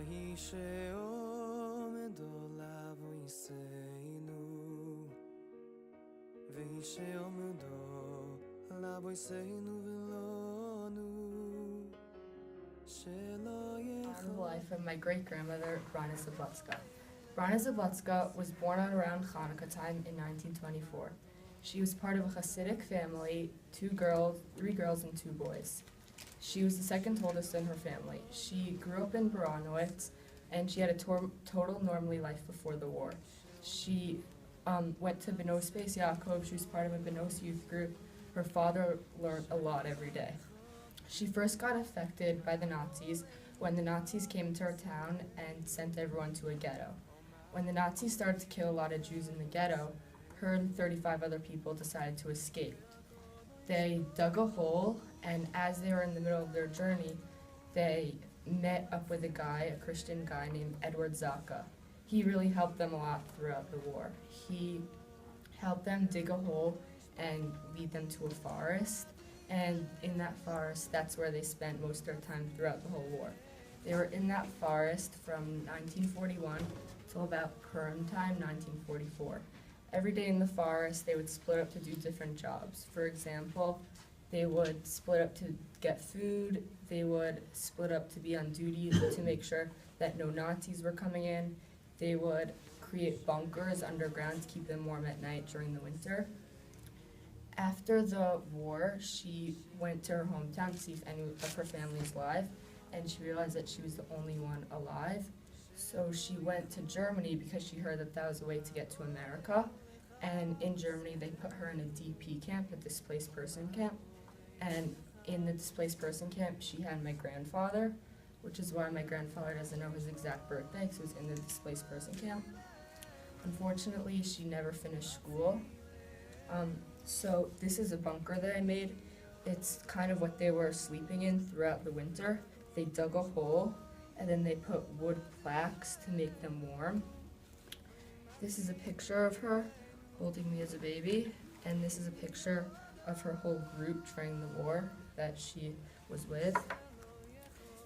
והיא שעומדו לאבויסנו והיא שעומדו לאבויסנו ולנו שלא On the life of my great-grandmother, Brana Zabotska. Brana Zabotska was born at around Hanukkah time in 1924. She was part of a Hasidic family, three girls and two boys. She was the second oldest in her family. She grew up in Baranowitz, and she had a total normally life before the war. She went to Benos Beis Yaakov. She was part of a Benos youth group. Her father learned a lot every day. She first got affected by the Nazis when the Nazis came to her town and sent everyone to a ghetto. When the Nazis started to kill a lot of Jews in the ghetto, her and 35 other people decided to escape. They dug a hole, and as they were in the middle of their journey, they met up with a Christian guy named Edward Zaka. He really helped them a lot throughout the war. He helped them dig a hole and lead them to a forest, and in that forest, that's where they spent most of their time throughout the whole war. They were in that forest from 1941 till about Purim time, 1944. Every day in the forest, they would split up to do different jobs. For example, they would split up to get food. They would split up to be on duty to make sure that no Nazis were coming in. They would create bunkers underground to keep them warm at night during the winter. After the war, she went to her hometown to see if any of her family is alive, and she realized that she was the only one alive. So she went to Germany because she heard that that was a way to get to America. And in Germany, they put her in a DP camp, a displaced person camp. And in the displaced person camp, she had my grandfather, which is why my grandfather doesn't know his exact birthday, because he was in the displaced person camp. Unfortunately, she never finished school. So this is a bunker that I made. It's kind of what they were sleeping in throughout the winter. They dug a hole, and then they put wood plaques to make them warm. This is a picture of her holding me as a baby, and this is a picture of her whole group during the war that she was with.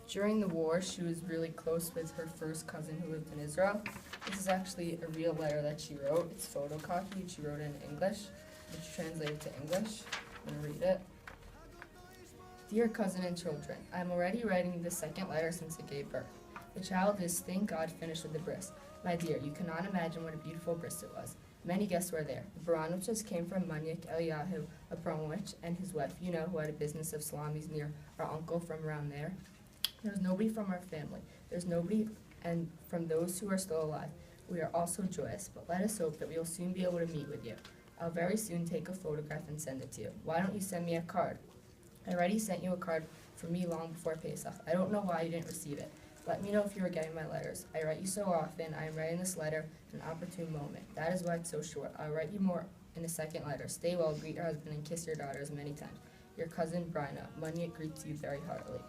During the war, she was really close with her first cousin who lived in Israel. This is actually a real letter that she wrote. It's photocopied. She wrote it in English, which translated to English. I'm going to read it. Dear cousin and children, I'm already writing the second letter since it gave birth. The child is, thank God, finished with the bris. My dear, you cannot imagine what a beautiful bris it was. Many guests were there. The Baranoviches came from Manyik Eliyahu Abramovich and his wife, who had a business of salamis near our uncle from around there. There's nobody from our family. There's nobody, and from those who are still alive. We are all so joyous, but let us hope that we will soon be able to meet with you. I'll very soon take a photograph and send it to you. Why don't you send me a card? I already sent you a card for me long before Pesach. I don't know why you didn't receive it. Let me know if you are getting my letters. I write you so often. I am writing this letter at an opportune moment. That is why it's so short. I'll write you more in a second letter. Stay well, greet your husband, and kiss your daughters many times. Your cousin, Brina. Munyik greets you very heartily.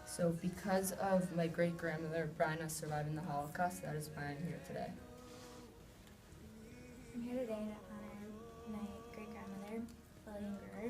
So because of my great-grandmother, Brina, surviving the Holocaust, that is why I'm here today. I'm here today to honor my great-grandmother, William Brewer.